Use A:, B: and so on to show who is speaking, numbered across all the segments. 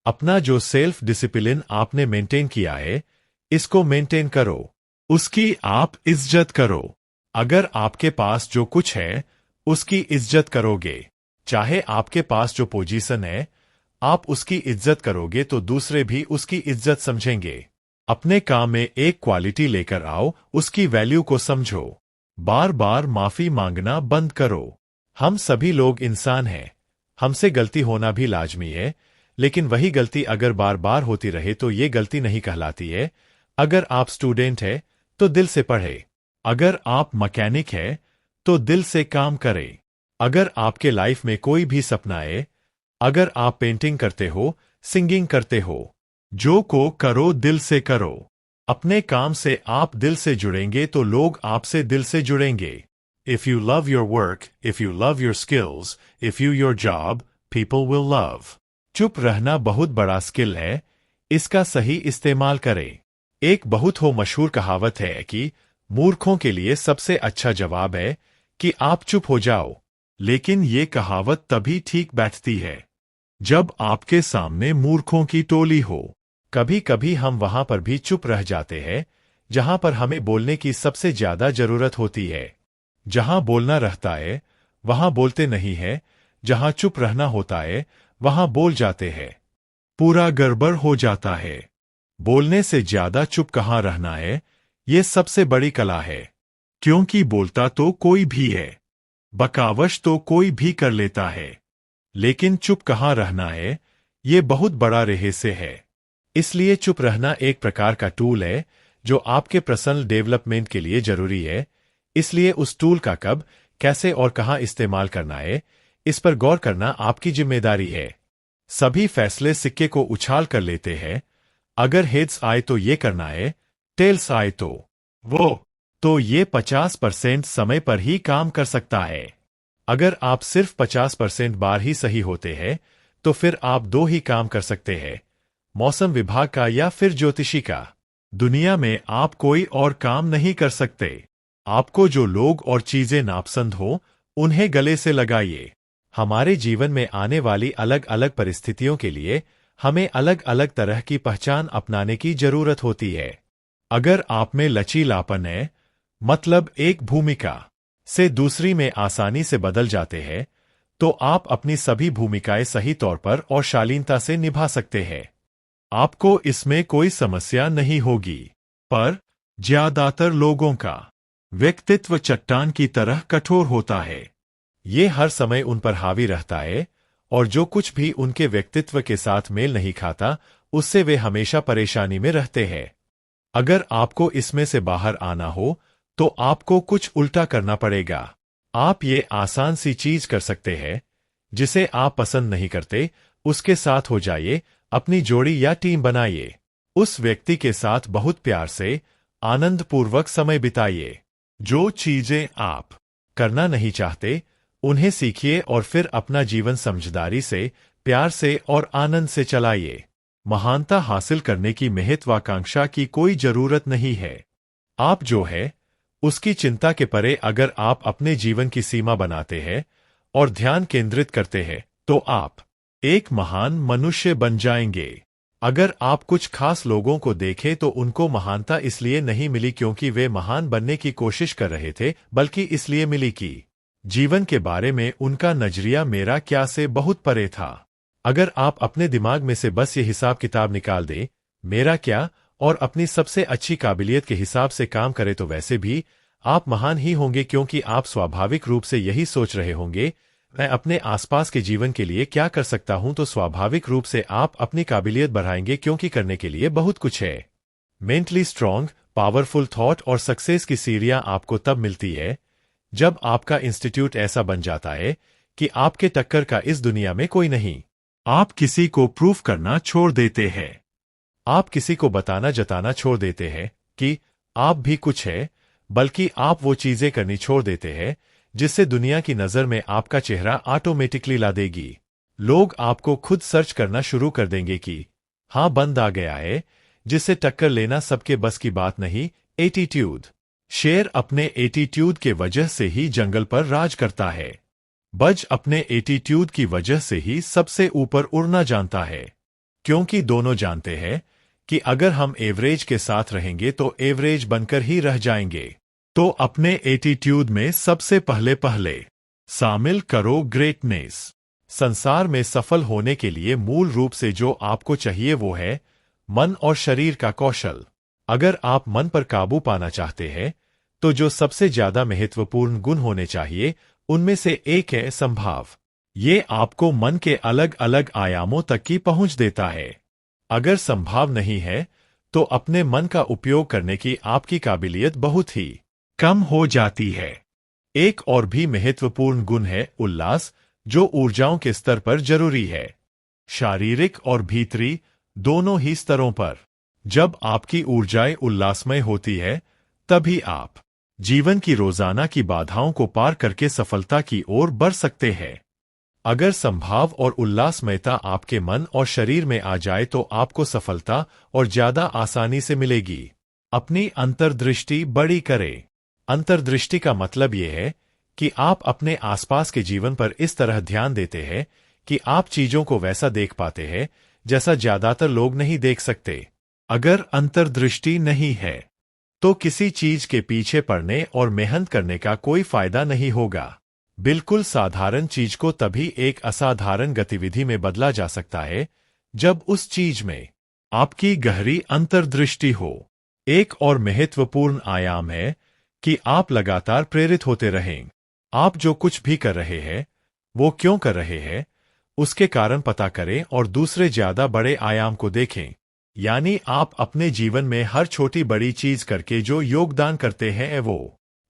A: अपना जो self discipline आपने मेंटेन किया है, इसको मेंटेन करो। उसकी आप इज्जत करो। अगर आपके पास जो कुछ है, उसकी इज्जत करोगे, चाहे आपके पास जो पोजीशन है, आप उसकी इज्जत करोगे तो दूसरे भी उसकी इज्जत समझेंगे। अपने काम में एक क्वालिटी लेकर आओ, उसकी वैल्यू को समझो। बार बार माफी मांगना बंद करो। हम सभी लोग इंसान हैं, हमसे गलती होना भी लाजमी है, लेकिन वही गलती अगर बार बार होती रहे तो ये गलती नहीं कहलाती है। अगर आप स्टूडेंट है तो दिल से पढ़े। अगर आप मैकेनिक है तो दिल से काम करें। अगर आपके लाइफ में कोई भी सपना है, अगर आप पेंटिंग करते हो, सिंगिंग करते हो, जो को करो दिल से करो। अपने काम से आप दिल से जुड़ेंगे तो लोग आपसे दिल से जुड़ेंगे। If you love your work, if you love your skills, if you your job, people will love. चुप रहना बहुत बड़ा स्किल है, इसका सही इस्तेमाल करें। एक बहुत हो मशहूर कहावत है कि मूर्खों के लिए सबसे अच्छा जवाब है कि आप चुप हो जाओ। लेकिन ये कहावत तभी ठीक बैठती है जब आपके सामने मूर्खों की टोली हो। कभी कभी हम वहां पर भी चुप रह जाते हैं जहां पर हमें बोलने की सबसे ज्यादा जरूरत होती है। जहां बोलना रहता है वहां बोलते नहीं है, जहां चुप रहना होता है वहां बोल जाते हैं। पूरा गड़बड़ हो जाता है। बोलने से ज्यादा चुप कहाँ रहना है, ये सबसे बड़ी कला है। क्योंकि बोलता तो कोई भी है, बकावश तो कोई भी कर लेता है, लेकिन चुप कहाँ रहना है, ये बहुत बड़ा रहस्य है। इसलिए चुप रहना एक प्रकार का टूल है जो आपके पर्सनल डेवलपमेंट के लिए जरूरी है। इसलिए उस टूल का कब, कैसे और कहाँ इस्तेमाल करना है, इस पर गौर करना आपकी जिम्मेदारी है। सभी फैसले सिक्के को उछाल कर लेते हैं। अगर हेड्स आए तो ये करना है, टेल्स आए तो वो। तो ये 50% समय पर ही काम कर सकता है। अगर आप सिर्फ 50% बार ही सही होते हैं तो फिर आप दो ही काम कर सकते हैं, मौसम विभाग का या फिर ज्योतिषी का। दुनिया में आप कोई और काम नहीं कर सकते। आपको जो लोग और चीजें नापसंद हो, उन्हें गले से लगाइए। हमारे जीवन में आने वाली अलग अलग परिस्थितियों के लिए हमें अलग अलग तरह की पहचान अपनाने की जरूरत होती है। अगर आप में लचीलापन है, मतलब एक भूमिका से दूसरी में आसानी से बदल जाते हैं, तो आप अपनी सभी भूमिकाएं सही तौर पर और शालीनता से निभा सकते हैं। आपको इसमें कोई समस्या नहीं होगी। पर ज्यादातर लोगों का व्यक्तित्व चट्टान की तरह कठोर होता है। ये हर समय उन पर हावी रहता है और जो कुछ भी उनके व्यक्तित्व के साथ मेल नहीं खाता, उससे वे हमेशा परेशानी में रहते हैं। अगर आपको इसमें से बाहर आना हो तो आपको कुछ उल्टा करना पड़ेगा। आप ये आसान सी चीज कर सकते हैं, जिसे आप पसंद नहीं करते उसके साथ हो जाइए, अपनी जोड़ी या टीम बनाइए। उस व्यक्ति के साथ बहुत प्यार से, आनंदपूर्वक समय बिताइए। जो चीजें आप करना नहीं चाहते, उन्हें सीखिए और फिर अपना जीवन समझदारी से, प्यार से और आनंद से चलाइए। महानता हासिल करने की महत्वाकांक्षा की कोई जरूरत नहीं है। आप जो है उसकी चिंता के परे अगर आप अपने जीवन की सीमा बनाते हैं और ध्यान केंद्रित करते हैं, तो आप एक महान मनुष्य बन जाएंगे। अगर आप कुछ खास लोगों को देखें तो उनको महानता इसलिए नहीं मिली क्योंकि वे महान बनने की कोशिश कर रहे थे, बल्कि इसलिए मिली कि जीवन के बारे में उनका नजरिया मेरा क्या से बहुत परे था। अगर आप अपने दिमाग में से बस ये हिसाब किताब निकाल दें, मेरा क्या, और अपनी सबसे अच्छी काबिलियत के हिसाब से काम करें, तो वैसे भी आप महान ही होंगे, क्योंकि आप स्वाभाविक रूप से यही सोच रहे होंगे, मैं अपने आसपास के जीवन के लिए क्या कर सकता हूं। तो स्वाभाविक रूप से आप अपनी काबिलियत बढ़ाएंगे, क्योंकि करने के लिए बहुत कुछ है। मेंटली स्ट्रांग, पावरफुल थॉट और सक्सेस की सीढ़ियां आपको तब मिलती है जब आपका इंस्टीट्यूट ऐसा बन जाता है कि आपके टक्कर का इस दुनिया में कोई नहीं। आप किसी को प्रूफ करना छोड़ देते हैं। आप किसी को बताना जताना छोड़ देते हैं कि आप भी कुछ है, बल्कि आप वो चीजें करनी छोड़ देते हैं जिससे दुनिया की नजर में आपका चेहरा ऑटोमेटिकली ला देगी। लोग आपको खुद सर्च करना शुरू कर देंगे कि हाँ, बंद आ गया है, जिससे टक्कर लेना सबके बस की बात नहीं। एटीट्यूड। शेर अपने एटीट्यूड के वजह से ही जंगल पर राज करता है। बज अपने एटीट्यूड की वजह से ही सबसे ऊपर उड़ना जानता है। क्योंकि दोनों जानते हैं कि अगर हम एवरेज के साथ रहेंगे तो एवरेज बनकर ही रह जाएंगे। तो अपने एटीट्यूड में सबसे पहले पहले शामिल करो ग्रेटनेस। संसार में सफल होने के लिए मूल रूप से जो आपको चाहिए वो है मन और शरीर का कौशल। अगर आप मन पर काबू पाना चाहते हैं तो जो सबसे ज्यादा महत्वपूर्ण गुण होने चाहिए उनमें से एक है संभाव। ये आपको मन के अलग अलग आयामों तक की पहुंच देता है। अगर संभाव नहीं है तो अपने मन का उपयोग करने की आपकी काबिलियत बहुत ही कम हो जाती है। एक और भी महत्वपूर्ण गुण है उल्लास, जो ऊर्जाओं के स्तर पर जरूरी है, शारीरिक और भीतरी दोनों ही स्तरों पर। जब आपकी ऊर्जाएं उल्लासमय होती है तभी आप जीवन की रोजाना की बाधाओं को पार करके सफलता की ओर बढ़ सकते हैं। अगर संभाव और उल्लासमयता आपके मन और शरीर में आ जाए तो आपको सफलता और ज्यादा आसानी से मिलेगी। अपनी अंतर्दृष्टि बड़ी करें। अंतर्दृष्टि का मतलब यह है कि आप अपने आसपास के जीवन पर इस तरह ध्यान देते हैं कि आप चीजों को वैसा देख पाते हैं जैसा ज्यादातर लोग नहीं देख सकते। अगर अंतर्दृष्टि नहीं है तो किसी चीज के पीछे पड़ने और मेहनत करने का कोई फायदा नहीं होगा। बिल्कुल साधारण चीज को तभी एक असाधारण गतिविधि में बदला जा सकता है जब उस चीज में आपकी गहरी अंतर्दृष्टि हो। एक और महत्वपूर्ण आयाम है कि आप लगातार प्रेरित होते रहें। आप जो कुछ भी कर रहे हैं वो क्यों कर रहे हैं उसके कारण पता करें और दूसरे ज्यादा बड़े आयाम को देखें। यानी आप अपने जीवन में हर छोटी बड़ी चीज करके जो योगदान करते हैं वो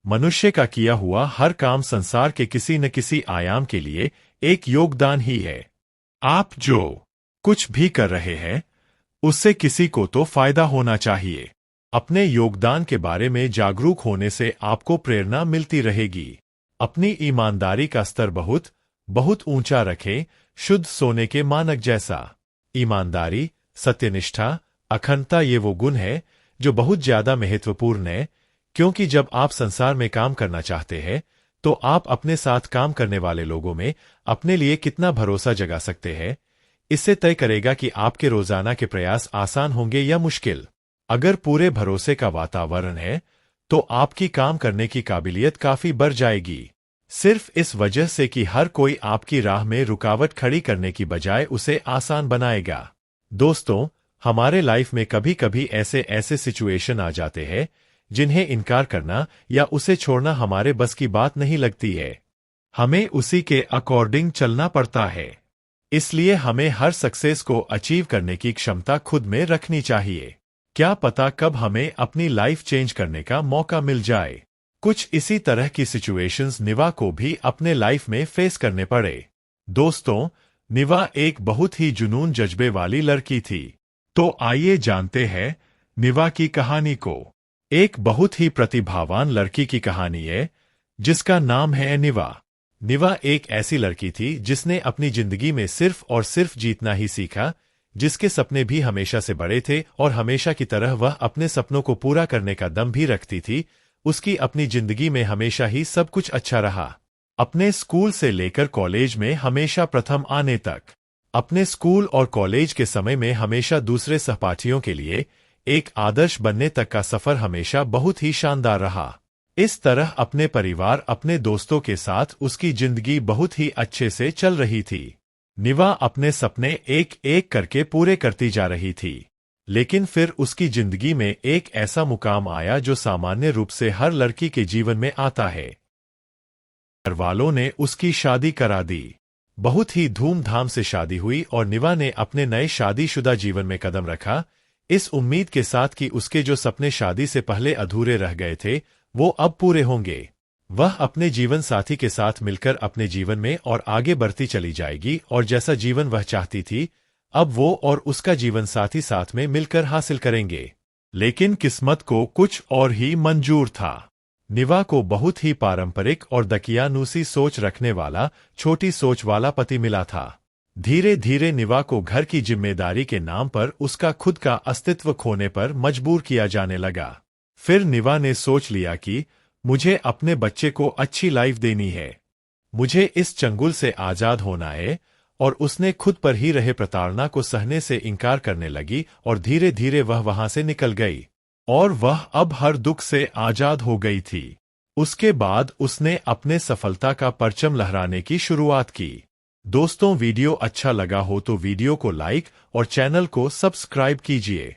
A: मनुष्य का किया हुआ हर काम संसार के किसी न किसी आयाम के लिए एक योगदान ही है। आप जो कुछ भी कर रहे हैं उससे किसी को तो फायदा होना चाहिए। अपने योगदान के बारे में जागरूक होने से आपको प्रेरणा मिलती रहेगी। अपनी ईमानदारी का स्तर बहुत बहुत ऊंचा रखें, शुद्ध सोने के मानक जैसा। ईमानदारी, सत्यनिष्ठा, अखंडता ये वो गुण है जो बहुत ज्यादा महत्वपूर्ण है, क्योंकि जब आप संसार में काम करना चाहते हैं तो आप अपने साथ काम करने वाले लोगों में अपने लिए कितना भरोसा जगा सकते हैं, इससे तय करेगा कि आपके रोजाना के प्रयास आसान होंगे या मुश्किल। अगर पूरे भरोसे का वातावरण है तो आपकी काम करने की काबिलियत काफी बढ़ जाएगी, सिर्फ इस वजह से कि हर कोई आपकी राह में रुकावट खड़ी करने की बजाय उसे आसान बनाएगा। दोस्तों, हमारे लाइफ में कभी कभी ऐसे ऐसे सिचुएशन आ जाते हैं जिन्हें इनकार करना या उसे छोड़ना हमारे बस की बात नहीं लगती है। हमें उसी के अकॉर्डिंग चलना पड़ता है। इसलिए हमें हर सक्सेस को अचीव करने की क्षमता खुद में रखनी चाहिए। क्या पता कब हमें अपनी लाइफ चेंज करने का मौका मिल जाए। कुछ इसी तरह की सिचुएशंस निवा को भी अपने लाइफ में फेस करने पड़े। दोस्तों, निवा एक बहुत ही जुनून जज्बे वाली लड़की थी। तो आइए जानते हैं निवा की कहानी को। एक बहुत ही प्रतिभावान लड़की की कहानी है जिसका नाम है निवा। निवा एक ऐसी लड़की थी जिसने अपनी जिंदगी में सिर्फ और सिर्फ जीतना ही सीखा, जिसके सपने भी हमेशा से बड़े थे और हमेशा की तरह वह अपने सपनों को पूरा करने का दम भी रखती थी। उसकी अपनी जिंदगी में हमेशा ही सब कुछ अच्छा रहा। अपने स्कूल से लेकर कॉलेज में हमेशा प्रथम आने तक, अपने स्कूल और कॉलेज के समय में हमेशा दूसरे सहपाठियों के लिए एक आदर्श बनने तक का सफर हमेशा बहुत ही शानदार रहा। इस तरह अपने परिवार, अपने दोस्तों के साथ उसकी जिंदगी बहुत ही अच्छे से चल रही थी। निवा अपने सपने एक एक करके पूरे करती जा रही थी, लेकिन फिर उसकी जिंदगी में एक ऐसा मुकाम आया जो सामान्य रूप से हर लड़की के जीवन में आता है। घरवालों ने उसकी शादी करा दी। बहुत ही धूमधाम से शादी हुई और निवा ने अपने नए शादीशुदा जीवन में कदम रखा, इस उम्मीद के साथ कि उसके जो सपने शादी से पहले अधूरे रह गए थे वो अब पूरे होंगे। वह अपने जीवन साथी के साथ मिलकर अपने जीवन में और आगे बढ़ती चली जाएगी और जैसा जीवन वह चाहती थी अब वो और उसका जीवन साथी साथ में मिलकर हासिल करेंगे। लेकिन किस्मत को कुछ और ही मंजूर था। निवा को बहुत ही पारंपरिक और दकियानूसी सोच रखने वाला, छोटी सोच वाला पति मिला था। धीरे धीरे निवा को घर की जिम्मेदारी के नाम पर उसका खुद का अस्तित्व खोने पर मजबूर किया जाने लगा। फिर निवा ने सोच लिया कि मुझे अपने बच्चे को अच्छी लाइफ देनी है, मुझे इस चंगुल से आजाद होना है और उसने खुद पर ही रहे प्रताड़ना को सहने से इनकार करने लगी और धीरे धीरे वह वहां से निकल गई और वह अब हर दुख से आजाद हो गई थी। उसके बाद उसने अपने सफलता का परचम लहराने की शुरुआत की। दोस्तों, वीडियो अच्छा लगा हो तो वीडियो को लाइक और चैनल को सब्सक्राइब कीजिए।